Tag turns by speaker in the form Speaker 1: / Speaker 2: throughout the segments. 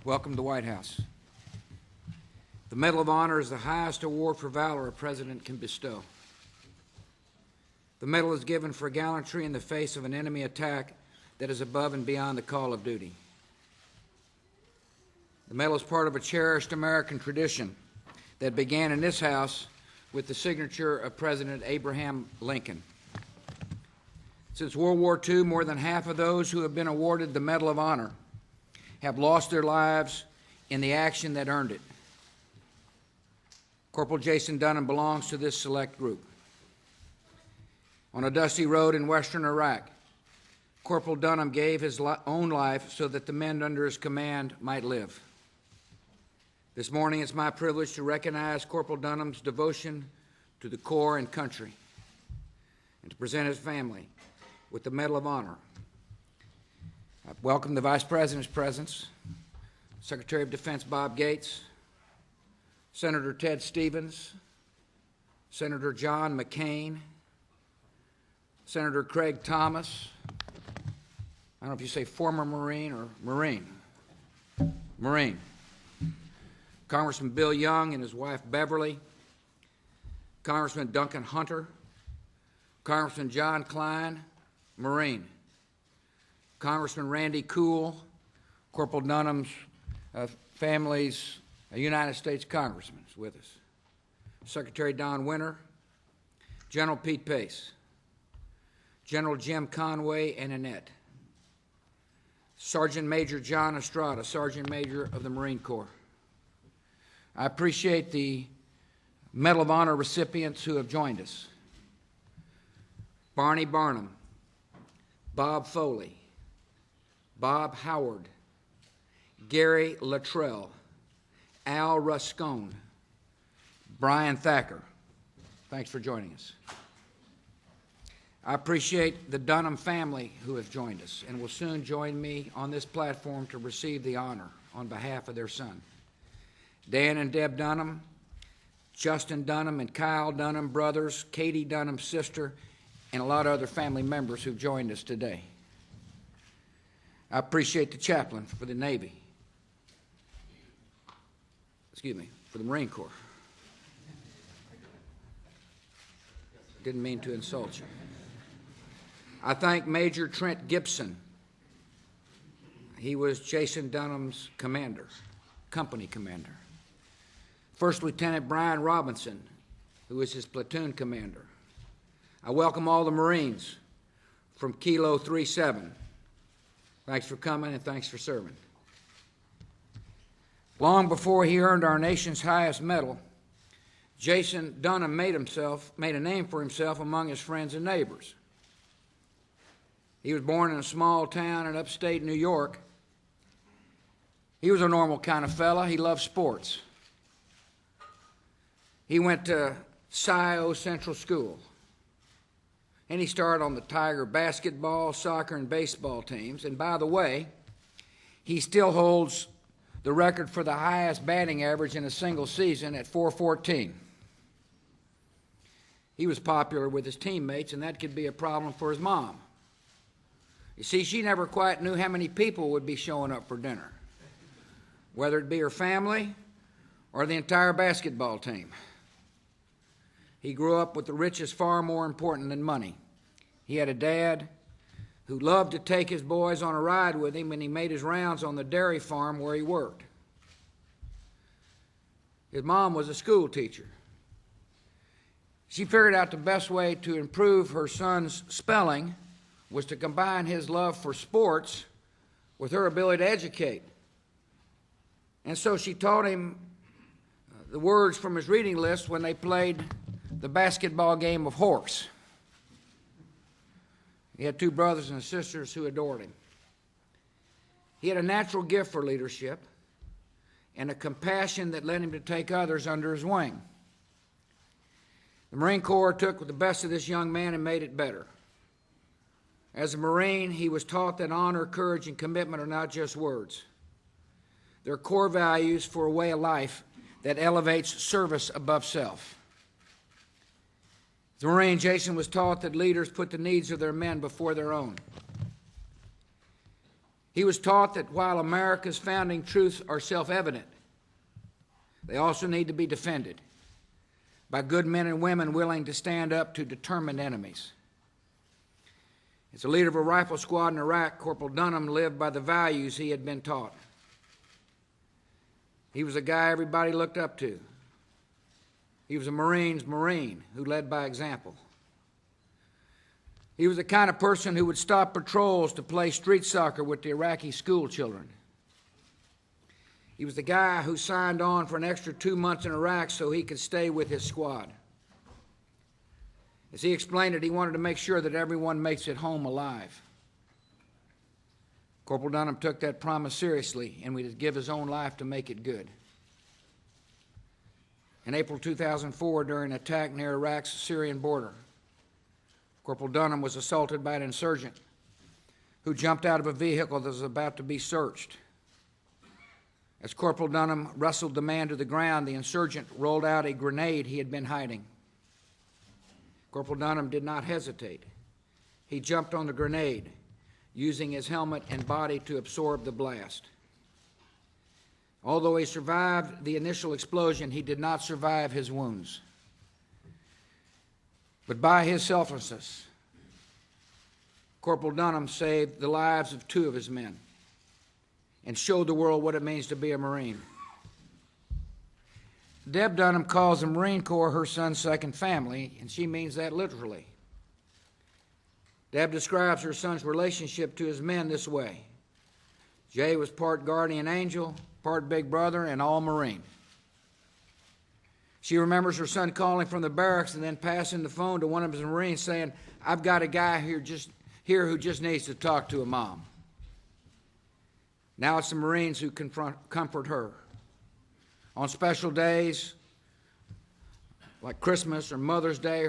Speaker 1: Welcome to the White House. The Medal of Honor is the highest award for valor a president can bestow. The medal is given for gallantry in the face of an enemy attack that is above and beyond the call of duty. The medal is part of a cherished American tradition that began in this House with the signature of President Abraham Lincoln. Since World War II, more than half of those who have been awarded the Medal of Honor have lost their lives in the action that earned it. Corporal Jason Dunham belongs to this select group. On a dusty road in western Iraq, Corporal Dunham gave his own life so that the men under his command might live. This morning, it's my privilege to recognize Corporal Dunham's devotion to the Corps and country and to present his family with the Medal of Honor. I welcome the Vice President's presence, Secretary of Defense Bob Gates, Senator Ted Stevens, Senator John McCain, Senator Craig Thomas, I don't know if you say former Marine or Marine, Congressman Bill Young and his wife Beverly, Congressman Duncan Hunter, Congressman John Klein, Marine, Congressman Randy Cool, Corporal Dunham's family's United States Congressman is with us, Secretary Don Winter, General Pete Pace, General Jim Conway and Annette, Sergeant Major John Estrada, Sergeant Major of the Marine Corps. I appreciate the Medal of Honor recipients who have joined us. Barney Barnum, Bob Foley, Bob Howard, Gary Luttrell, Al Ruscone, Brian Thacker. Thanks for joining us. I appreciate the Dunham family who have joined us and will soon join me on this platform to receive the honor on behalf of their son. Dan and Deb Dunham, Justin Dunham and Kyle Dunham brothers, Katie Dunham's sister, and a lot of other family members who've joined us today. I appreciate the chaplain for the Navy, for the Marine Corps. Didn't mean to insult you. I thank Major Trent Gibson. He was Jason Dunham's commander, company commander. First Lieutenant Brian Robinson, who was his platoon commander. I welcome all the Marines from Kilo 37. Thanks for coming and thanks for serving. Long before he earned our nation's highest medal, Jason Dunham made a name for himself among his friends and neighbors. He was born in a small town in upstate New York. He was a normal kind of fella. He loved sports. He went to Scio Central School, and he started on the Tiger basketball, soccer, and baseball teams. And by the way, he still holds the record for the highest batting average in a single season at .414. He was popular with his teammates, and that could be a problem for his mom. You see, she never quite knew how many people would be showing up for dinner, whether it be her family or the entire basketball team. He grew up with the riches far more important than money. He had a dad who loved to take his boys on a ride with him when he made his rounds on the dairy farm where he worked. His mom was a school teacher. She figured out the best way to improve her son's spelling was to combine his love for sports with her ability to educate. And so she taught him the words from his reading list when they played the basketball game of horse. He had two brothers and sisters who adored him. He had a natural gift for leadership and a compassion that led him to take others under his wing. The Marine Corps took the best of this young man and made it better. As a Marine, he was taught that honor, courage, and commitment are not just words. They're core values for a way of life that elevates service above self. As a Marine, Jason was taught that leaders put the needs of their men before their own. He He was taught that while America's founding truths are self-evident, they also need to be defended by good men and women willing to stand up to determined enemies. As a leader of a rifle squad in Iraq, Corporal Dunham lived by the values he had been taught. He was a guy everybody looked up to. He was a Marine's Marine who led by example. He was the kind of person who would stop patrols to play street soccer with the Iraqi school children. He was the guy who signed on for an extra 2 months in Iraq so he could stay with his squad. As he explained it, he wanted to make sure that everyone makes it home alive. Corporal Dunham took that promise seriously and would give his own life to make it good. In April 2004, during an attack near Iraq's Syrian border, Corporal Dunham was assaulted by an insurgent who jumped out of a vehicle that was about to be searched. As Corporal Dunham wrestled the man to the ground, the insurgent rolled out a grenade he had been hiding. Corporal Dunham did not hesitate. He jumped on the grenade, using his helmet and body to absorb the blast. Although he survived the initial explosion, he did not survive his wounds. But by his selflessness, Corporal Dunham saved the lives of 2 of his men and showed the world what it means to be a Marine. Deb Dunham calls the Marine Corps her son's second family, and she means that literally. Deb describes her son's relationship to his men this way. Jay was part guardian angel, part big brother, and all Marine. She remembers her son calling from the barracks and then passing the phone to one of his Marines saying, "I've got a guy here who just needs to talk to a mom." Now it's the Marines who comfort her. On special days like Christmas or Mother's Day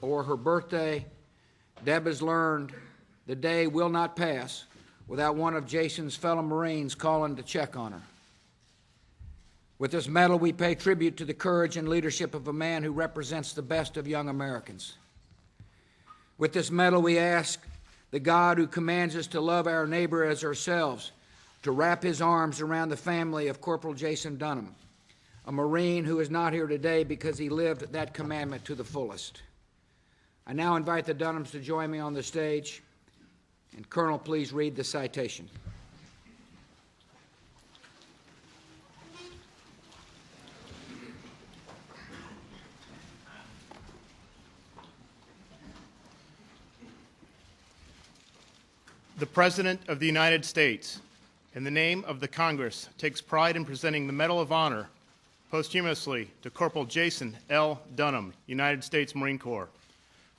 Speaker 1: or her birthday, Deb has learned the day will not pass without one of Jason's fellow Marines calling to check on her. With this medal, we pay tribute to the courage and leadership of a man who represents the best of young Americans. With this medal, we ask the God who commands us to love our neighbor as ourselves to wrap his arms around the family of Corporal Jason Dunham, a Marine who is not here today because he lived that commandment to the fullest. I now invite the Dunhams to join me on the stage. And Colonel, please read the citation.
Speaker 2: The President of the United States, in the name of the Congress, takes pride in presenting the Medal of Honor posthumously to Corporal Jason L. Dunham, United States Marine Corps,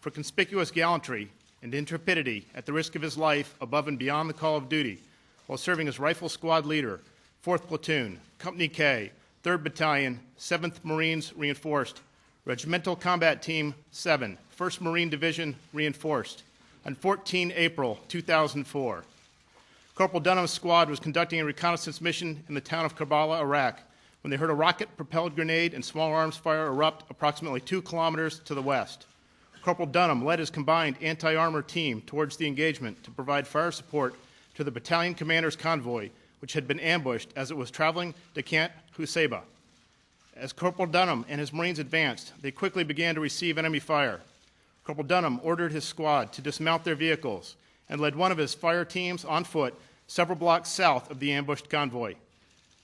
Speaker 2: for conspicuous gallantry and intrepidity at the risk of his life above and beyond the call of duty while serving as Rifle Squad Leader, 4th Platoon, Company K, 3rd Battalion, 7th Marines Reinforced, Regimental Combat Team 7, 1st Marine Division Reinforced, on 14 April 2004. Corporal Dunham's squad was conducting a reconnaissance mission in the town of Karbala, Iraq, when they heard a rocket-propelled grenade and small arms fire erupt approximately 2 kilometers to the west. Corporal Dunham led his combined anti-armor team towards the engagement to provide fire support to the battalion commander's convoy, which had been ambushed as it was traveling to Camp Husayba. As Corporal Dunham and his Marines advanced, they quickly began to receive enemy fire. Corporal Dunham ordered his squad to dismount their vehicles and led one of his fire teams on foot several blocks south of the ambushed convoy.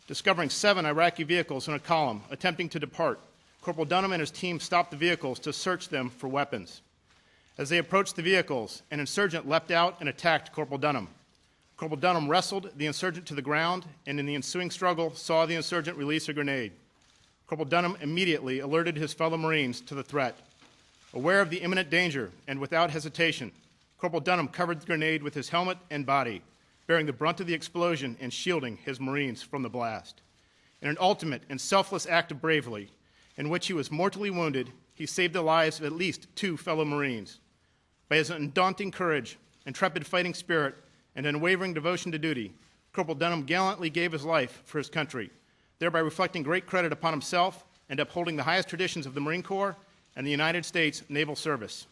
Speaker 2: Discovering 7 Iraqi vehicles in a column attempting to depart, Corporal Dunham and his team stopped the vehicles to search them for weapons. As they approached the vehicles, an insurgent leapt out and attacked Corporal Dunham. Corporal Dunham wrestled the insurgent to the ground and in the ensuing struggle saw the insurgent release a grenade. Corporal Dunham immediately alerted his fellow Marines to the threat. Aware of the imminent danger and without hesitation, Corporal Dunham covered the grenade with his helmet and body, bearing the brunt of the explosion and shielding his Marines from the blast. In an ultimate and selfless act of bravery, in which he was mortally wounded, he saved the lives of at least 2 fellow Marines. By his undaunting courage, intrepid fighting spirit, and unwavering devotion to duty, Corporal Dunham gallantly gave his life for his country, thereby reflecting great credit upon himself and upholding the highest traditions of the Marine Corps and the United States Naval Service.